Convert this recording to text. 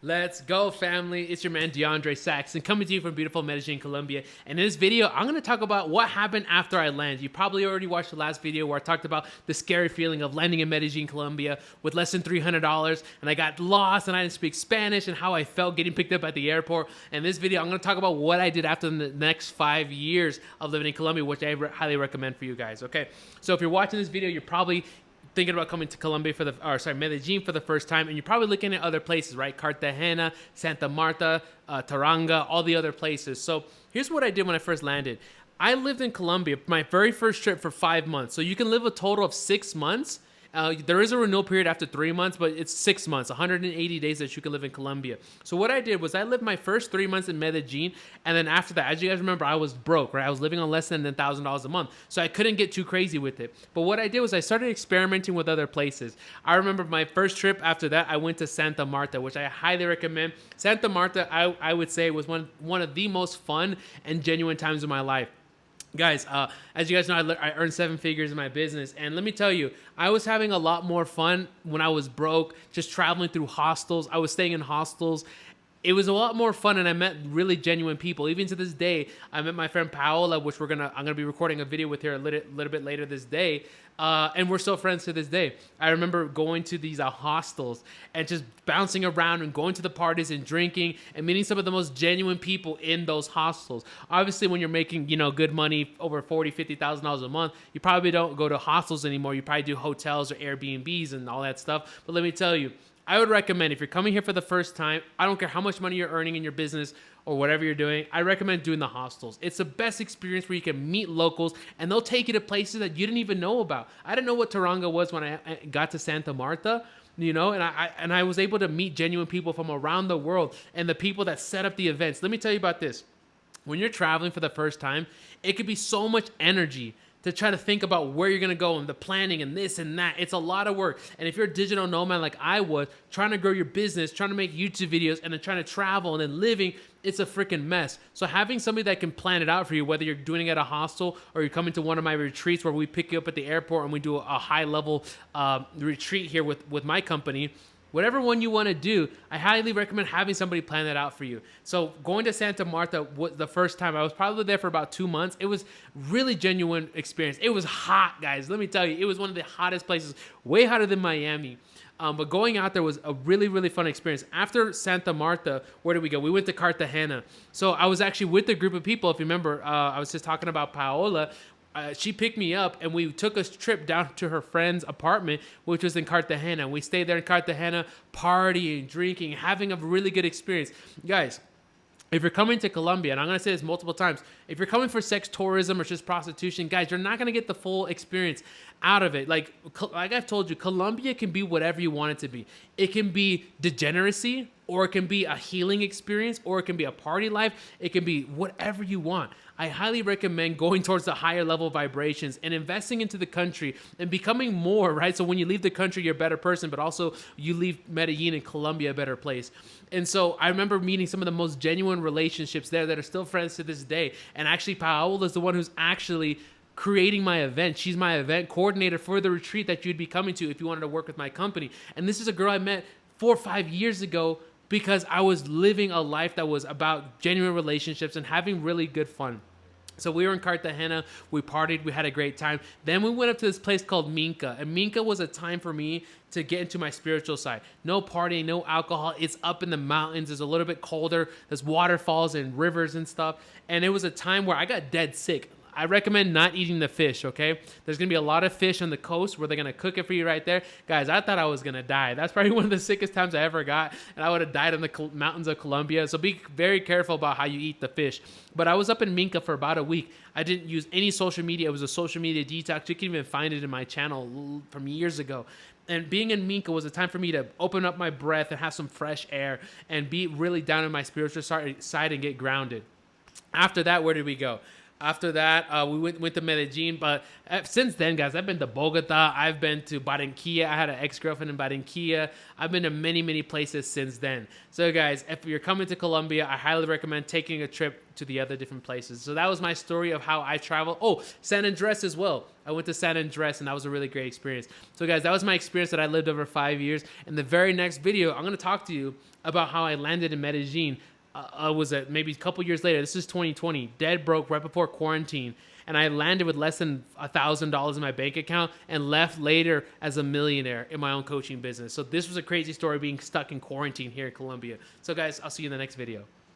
Let's go, family. It's your man DeAndre Saxon coming to you from beautiful Medellin, Colombia. And in this video, I'm going to talk about what happened after I landed. You probably already watched the last video where I talked about the scary feeling of landing in Medellin, Colombia with less than $300, and I got lost and I didn't speak Spanish and how I felt getting picked up at the airport. And this video, I'm going to talk about what I did after the next 5 years of living in Colombia, which I highly recommend for you guys. Okay, so if you're watching this video, you're probably thinking about coming to Colombia Medellin for the first time, and you're probably looking at other places, right? Cartagena, Santa Marta, Taranga, all the other places. So here's what I did when I first landed. I lived in Colombia, my very first trip, for 5 months. So you can live a total of 6 months. There is a renewal period after 3 months, but it's 6 months, 180 days that you can live in Colombia. So what I did was I lived my first 3 months in Medellin, and then after that, as you guys remember, I was broke, right? I was living on less than $1,000 a month, so I couldn't get too crazy with it. But what I did was I started experimenting with other places. I remember my first trip after that, I went to Santa Marta, which I highly recommend. Santa Marta, I would say, was one of the most fun and genuine times of my life. Guys, as you guys know, I earned 7 figures in my business, and let me tell you, I was having a lot more fun when I was broke, just traveling through hostels. I was staying in hostels. It was a lot more fun, and I met really genuine people. Even to this day, I met my friend Paola, which I'm gonna be recording a video with her a little bit later this day, and we're still friends to this day. I remember going to these hostels and just bouncing around and going to the parties and drinking and meeting some of the most genuine people in those hostels. Obviously, when you're making good money, over $40,000-$50,000 a month, you probably don't go to hostels anymore. You probably do hotels or Airbnbs and all that stuff. But let me tell you, I would recommend, if you're coming here for the first time, I don't care how much money you're earning in your business or whatever you're doing, I recommend doing the hostels. It's the best experience where you can meet locals, and they'll take you to places that you didn't even know about. I didn't know what Taranga was when I got to Santa Marta, and I was able to meet genuine people from around the world and the people that set up the events. Let me tell you about this. When you're traveling for the first time, it could be so much energy to try to think about where you're going to go and the planning and this and that. It's a lot of work. And if you're a digital nomad like I was, trying to grow your business, trying to make YouTube videos, and then trying to travel and then living, it's a freaking mess. So having somebody that can plan it out for you, whether you're doing it at a hostel or you're coming to one of my retreats where we pick you up at the airport and we do a high-level retreat here with my company, whatever one you want to do, I highly recommend having somebody plan that out for you. So going to Santa Marta was the first time. I was probably there for about 2 months. It was really genuine experience. It was hot, guys. Let me tell you, it was one of the hottest places, way hotter than Miami. But going out there was a really, really fun experience. After Santa Marta, where did we go? We went to Cartagena. So I was actually with a group of people. If you remember, I was just talking about Paola. She picked me up, and we took a trip down to her friend's apartment, which was in Cartagena. We stayed there in Cartagena, partying, drinking, having a really good experience. Guys, if you're coming to Colombia, and I'm going to say this multiple times, if you're coming for sex tourism or just prostitution, guys, you're not going to get the full experience out of it. Like I've told you, Colombia can be whatever you want it to be. It can be degeneracy, or it can be a healing experience, or it can be a party life. It can be whatever you want. I highly recommend going towards the higher level vibrations and investing into the country and becoming more, right? So when you leave the country, you're a better person, but also you leave Medellin and Colombia a better place. And so I remember meeting some of the most genuine relationships there that are still friends to this day. And actually, Paola is the one who's actually creating my event. She's my event coordinator for the retreat that you'd be coming to if you wanted to work with my company. And this is a girl I met 4 or 5 years ago because I was living a life that was about genuine relationships and having really good fun. So we were in Cartagena, we partied, we had a great time. Then we went up to this place called Minca. And Minca was a time for me to get into my spiritual side. No partying, no alcohol. It's up in the mountains. It's a little bit colder. There's waterfalls and rivers and stuff. And it was a time where I got dead sick. I recommend not eating the fish, okay? There's going to be a lot of fish on the coast where they're going to cook it for you right there. Guys, I thought I was going to die. That's probably one of the sickest times I ever got, and I would have died in the mountains of Colombia. So be very careful about how you eat the fish. But I was up in Minca for about a week. I didn't use any social media. It was a social media detox. You can even find it in my channel from years ago. And being in Minca was a time for me to open up my breath and have some fresh air and be really down in my spiritual side and get grounded. After that, where did we go? After that, we went to Medellin. But since then, guys, I've been to Bogota. I've been to Barranquilla. I had an ex-girlfriend in Barranquilla. I've been to many, many places since then. So, guys, if you're coming to Colombia, I highly recommend taking a trip to the other different places. So that was my story of how I travel. Oh, San Andres as well. I went to San Andres, and that was a really great experience. So, guys, that was my experience that I lived over 5 years. In the very next video, I'm going to talk to you about how I landed in Medellin. Was maybe a couple years later. This is 2020, dead broke right before quarantine, and I landed with less than $1,000 in my bank account and left later as a millionaire in my own coaching business. So this was a crazy story being stuck in quarantine here in Colombia. So guys, I'll see you in the next video.